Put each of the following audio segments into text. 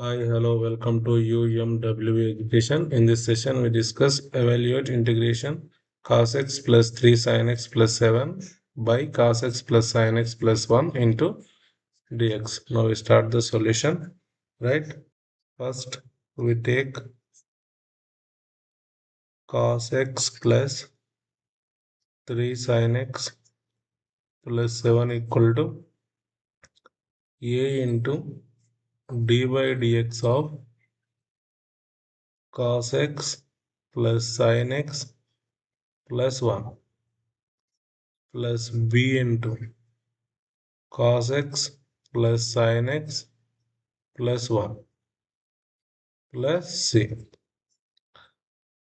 Hi, hello, welcome to UMW Education. In this session, we discuss evaluate integration cos x plus 3 sin x plus 7 by cos x plus sin x plus 1 into dx. Now we start the solution, right? First, we take cos x plus 3 sin x plus 7 equal to a into d by dx of cos x plus sin x plus 1 plus b into cos x plus sin x plus 1 plus c.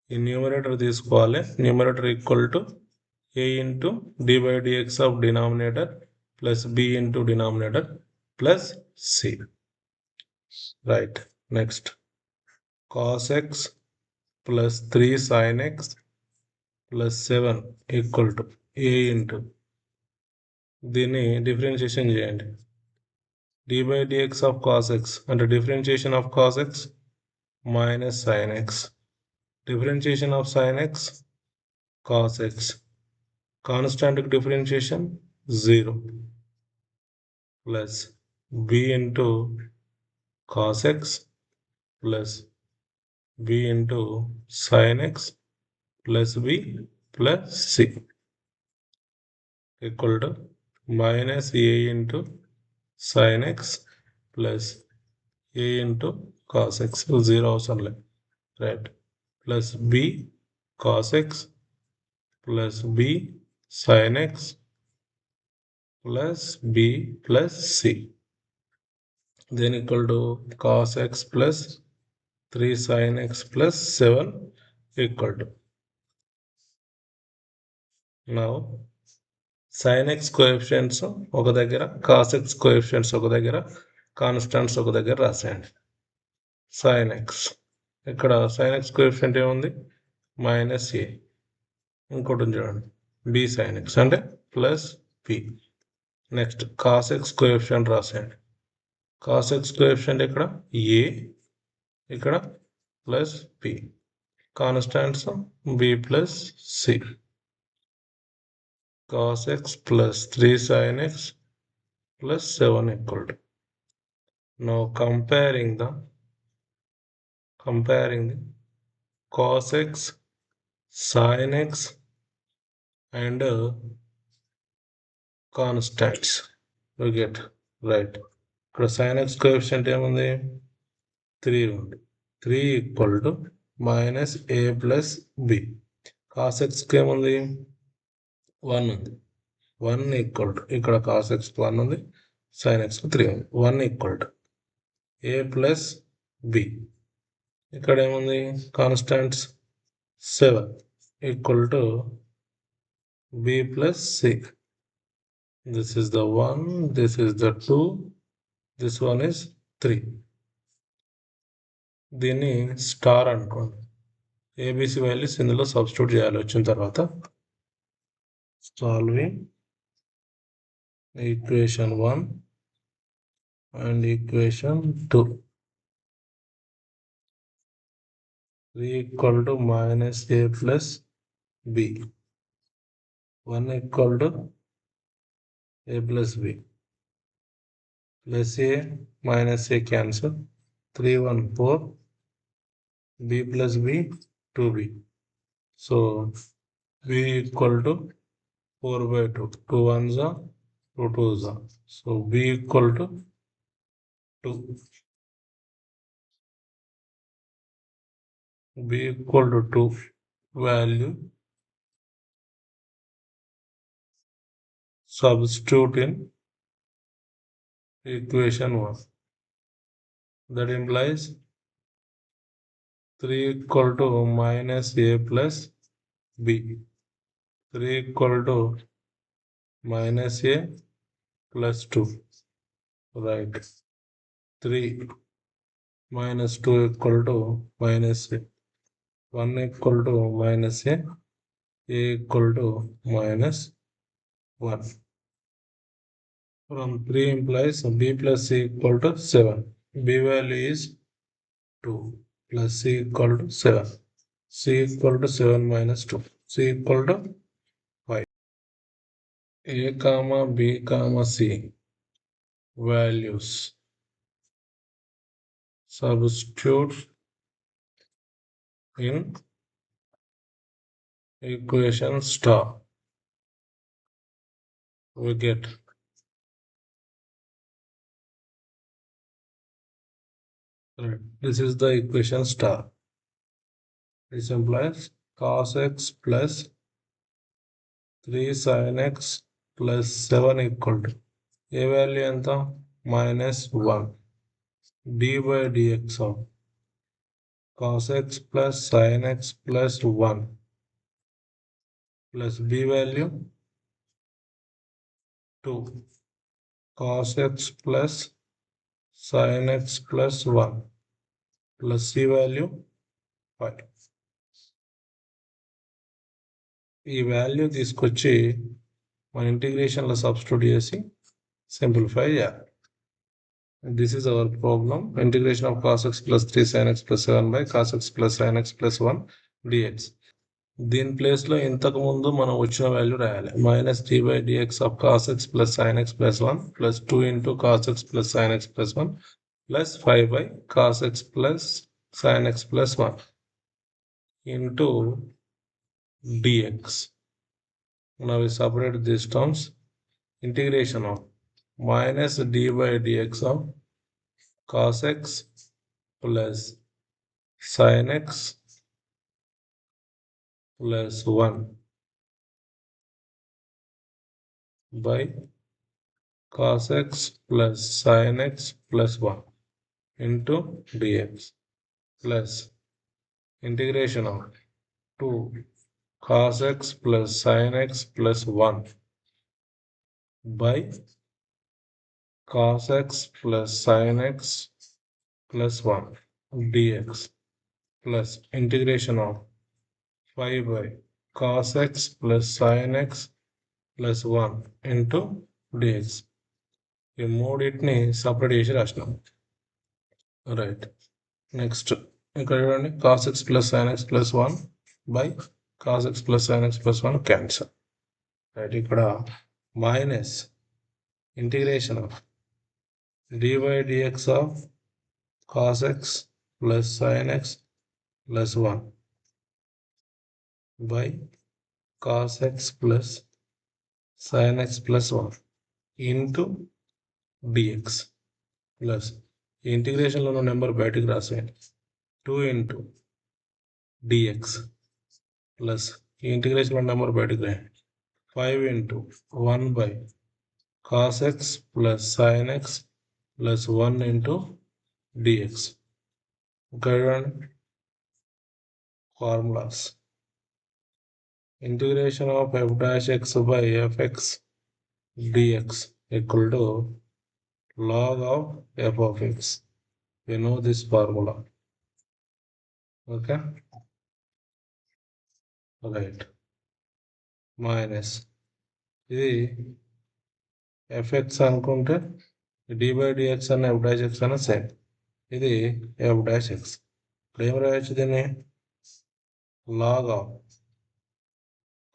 In numerator తీసుకోవాలి. Numerator equal to a into d by dx of denominator plus b into denominator plus c. Right. Next. Cos x plus 3 sin x plus 7 equal to a into దీన్ని differentiation చేయండి. d by dx of cos x అంటే differentiation of cos x minus sin x. Differentiation of sin x cos x. Constant differentiation 0 plus b into cos x plus b into sin x plus b plus c equal to minus a into sin x plus a into cos x 0 అవసరం లేదు, right? Plus b cos x plus b sin x plus b plus c. Then equal to cos x plus 3 sin x plus 7 equal to. Now sin x coefficients ఒక దగ్గర, cos x coefficients ఒక దగ్గర, constants ఒక దగ్గర రాసేయండి. sin x ఇక్కడ sin x coefficient ఏముంది? Minus a. ఇంకోటి చూడండి, b sin x అంటే plus b. Next cos x coefficient రాసేయండి. cos x కోఎఫిషియంట్ ఇక్కడ a, ఇక్కడ plus b. Constants b plus c. cos x plus 3 sin x plus 7 equal to. Now comparing the cos x, sin x and constants we get, right? ఇక్కడ sin x coefficient ఏముంది? 3 ఉంది. 3 equal to minus a plus b. cos x కి ఏముంది? 1 ఉంది. 1 equal to ఇక్కడ cos x 1 ఉంది, sin x 3 ఉంది. 1 equal to a plus b. ఇక్కడ ఏముంది? Constants 7 equal to b plus c. This is the 1, this is the 2, this one is 3. దీన్ని star అనుకోండి. ఏబిసి వాల్యూస్ ఇందులో సబ్స్టిట్యూట్ చేయాలి వచ్చిన తర్వాత. Solving equation 1 and equation 2. 3 equal to minus a plus b. 1 equal to a plus b. Plus a minus a cancel. 3 1 4. b plus b 2b. So b equal to 4 by 2. 2 1s are 2 2s are. So b equal to 2. b equal to 2 value substitute in equation 1. That implies 3 equal to minus a plus b. 3 equal to minus a plus 2. Right. 3 minus 2 equal to minus a. 1 equal to minus a equal to minus 1. From 3 implies b plus c equal to 7. B value is 2 plus c equal to 7. C equal to 7 minus 2. C equal to 5. A comma B comma C values. Substitute in equation star. We get right. This is the equation star. This implies cos x plus 3 sin x plus 7 equal to a value ఎంత minus 1 d by dx of cos x plus sin x plus 1 plus b value 2 cos x plus sin x plus 1 plus c value 5. ఈ value తీసుకొచ్చి మన ఇంటిగ్రేషన్లో substitute చేసి simplify చేయాలి. This is our problem. Integration of cos x plus 3 sin x plus 7 by cos x plus sin x plus 1 dx. దీని ప్లేస్లో ఇంతకు ముందు మనం వచ్చిన వాల్యూ రాయాలి. Minus d by dx of cos x plus sin x plus 1 plus 2 into cos x plus sin x plus 1 plus 5 by cos x plus sin x plus 1 into dx. Now we separate these terms. Integration of minus d by dx of cos x plus sin x plus 1 by cos x plus sin x plus 1 into dx plus integration of 2 cos x plus sin x plus 1 by cos x plus sin x plus 1 dx plus integration of 5 by cos x plus sin x plus 1 into dx. ఈ మూడింటిని separate చేసి రాసినాం. Right. Next ఇక్కడ చూడండి cos x plus sin x plus 1 by cos x plus sin x plus 1 cancel. Right. ఇక్కడ minus integration of dy dx of cos x plus sin x plus 1 by cos x plus sin x plus 1 into dx plus ఈ ఇంటిగ్రేషన్లో ఉన్న number బయటకు రాసేయండి 2 into dx plus ఈ ఇంటిగ్రేషన్లో number బయటకు రాయండి 5 into 1 by cos x plus sin x plus 1 into dx. ఇక్కడ formulas integration of f dash x by fx dx equal to log of f of x. We know this formula. Okay. Right. Minus ఇది fx అనుకుంటే d by dx అన్న f dash x అన్న same. ఇది f dash x. ఇప్పుడు ఏం రాయొచ్చు దీన్ని log of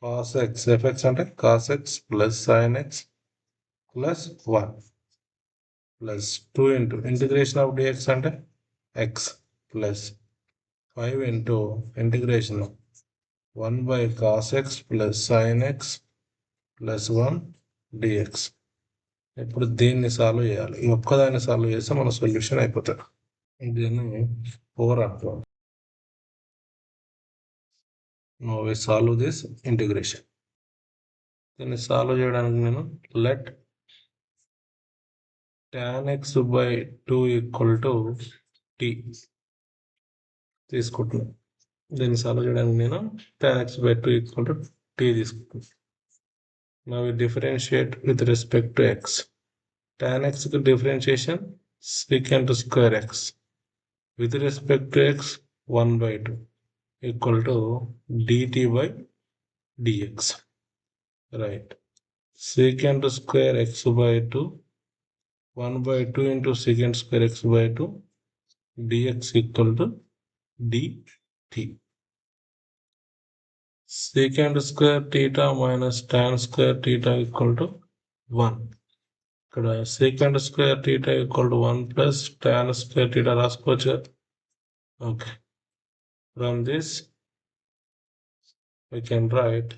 cos x fx అంటే cos x plus sin x plus 1 plus 2 into integration of dx అంటే x plus 5 into integration of 1 by cos x plus sin x plus 1 dx. ఇప్పుడు దీన్ని solve చేయాలి. ఈ ఒక్కదాన్ని సాల్వ్ చేస్తే మన solution అయిపోతుంది. దీన్ని 4 అంటాం. Now we solve this integration. దీన్ని సాల్వ్ చేయడానికి నేను let tan x by 2 equal to t తీసుకుంటున్నాను. దీన్ని సాల్వ్ చేయడానికి నేను tan x by 2 equal to t తీసుకుంటున్నాను. Now we differentiate with respect to x. Tan x కి differentiation secant square x with respect to x 1 by 2 equal to dt by dx. Right. Secant square x by 2 1 by 2 into secant square x by 2 dx equal to dt. Secant square theta minus tan square theta equal to 1. ఇక్కడ secant square theta equal to 1 plus tan square theta రాసుకోవచ్చు. Okay. From this we can write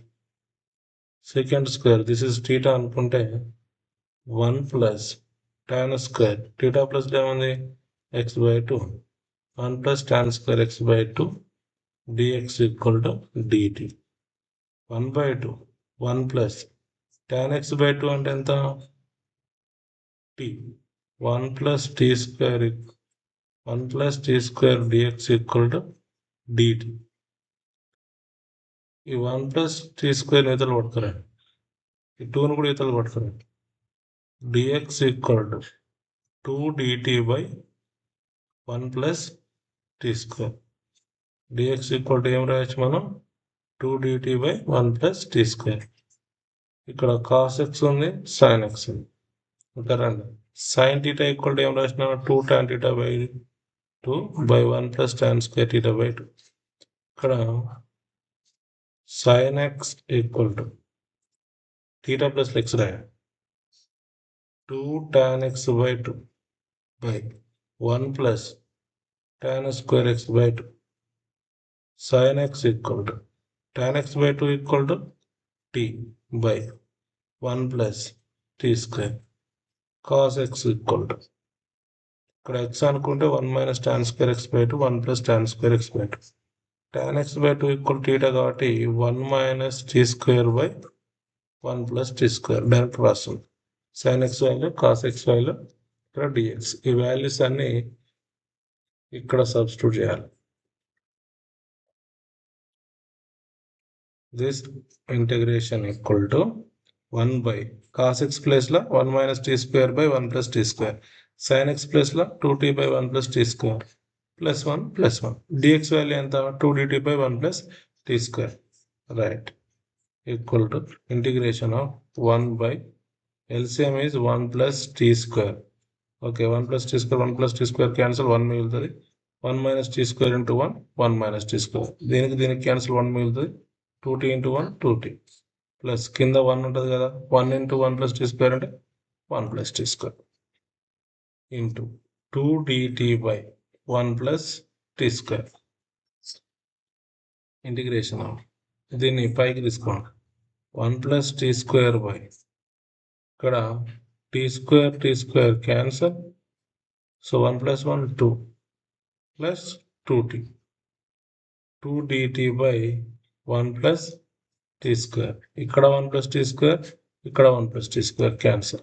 secant square. This is theta అనుకుంటే 1 plus tan square theta plus ఏముంది x by 2. 1 plus tan square x by 2 dx equal to dt. 1 by 2 1 plus tan x by 2 అంటే ఎంత t. 1 plus t square 1 plus t square dx equal to dt. ఈ 1 plus t square ఇతలు పట్టుకురండి, ఈ 2ను కూడా ఇతలు పట్టుకురండి. dx equal to 2 dt by 1 plus t square. dx equal to ఏం రాయొచ్చు మనం 2 dt by 1 plus t square. ఇక్కడ cos x ఉంది, sin x ఉంది. ఇక్కడ రండి, sin theta equal to ఏం రాసిన 2 tan theta by 2 by 1 plus tan square theta by 2. ఇక్కడ sin x equal to theta plus x రాయాలి 2 tan x by 2 by 1 plus tan square x by 2. Sin x equal to tan x by 2 equal to t by 1 plus t square. Cos x equal to ఇక్కడ x అనుకుంటే 1 minus tan square x by 2 1 plus tan square x by 2. tan x by 2 equal to theta కాబట్టి 1 minus t square by 1 plus t square direct రాస్తుంది. sin x value cos x value ఇక్కడ dx. ఈ values అన్ని ఇక్కడ substitute చేయాలి. This integration equal to 1 by cos x place la 1 minus t square by 1 plus t square. Sin x place la 2t by 1 plus t square plus 1 plus 1. dx value ఎంత 2 dt by 1 plus t square. Right. Equal to integration of 1 by LCM is 1 plus t square. Okay, 1 plus t square 1 plus t square cancel 1 మిగులుతుంది. 1 minus t square into 1 1 minus t square. దీనికి cancel 1 మిగులుతుంది. 2t into 1 2t plus కింద 1 ఉంటుంది కదా 1 into 1 plus t square అంటే 1 plus t square into 2 dt by 1 plus t square. Integration దీన్ని పైకి తీసుకోండి 1 plus t square by ఇక్కడ t square cancel. So 1 plus 1 2 plus 2t 2 dt by 1 plus t square. ఇక్కడ 1 plus t square ఇక్కడ 1 plus t square cancel.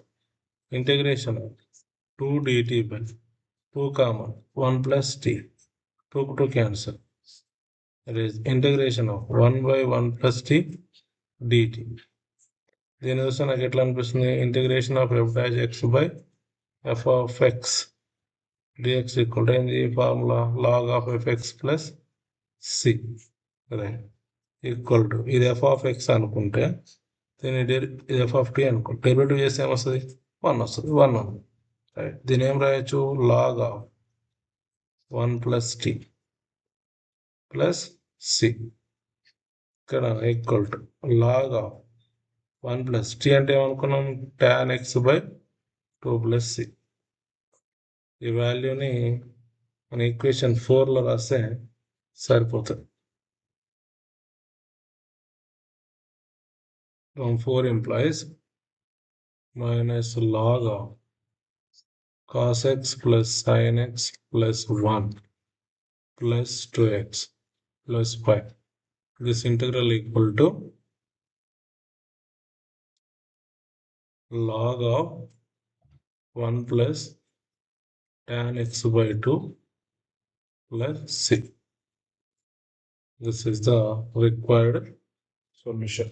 Integration 2 dt by 2 common 1 plus t 2 2 cancel. It is integration of 1 by 1 plus t dt. దీని చూస్తే నాకు ఎట్లా అనిపిస్తుంది integration of f dash x by f of x dx equal to ఏంది formula log of fx plus c. Right equal to ఇది F of X అనుకుంటే దీన్ని ఇది ఎఫ్ ఆఫ్ టీ అనుకుంటే డెరివేటివ్ చేస్తే ఏమొస్తుంది 1 వస్తుంది 1 ఉంది. రైట్ దీని ఏం రాయొచ్చు log of 1 plus t plus c. ఇక్కడ equal to log of 1 plus t అంటే ఏమనుకున్నాం tan x by 2 plus c. ఈ వాల్యూని మన ఈక్వేషన్ 4లో రాస్తే సరిపోతుంది. From 4 implies minus log of cos x plus sin x plus 1 plus 2x plus 5. This integral equal to log of 1 plus tan x by 2 plus 6. This is the required solution.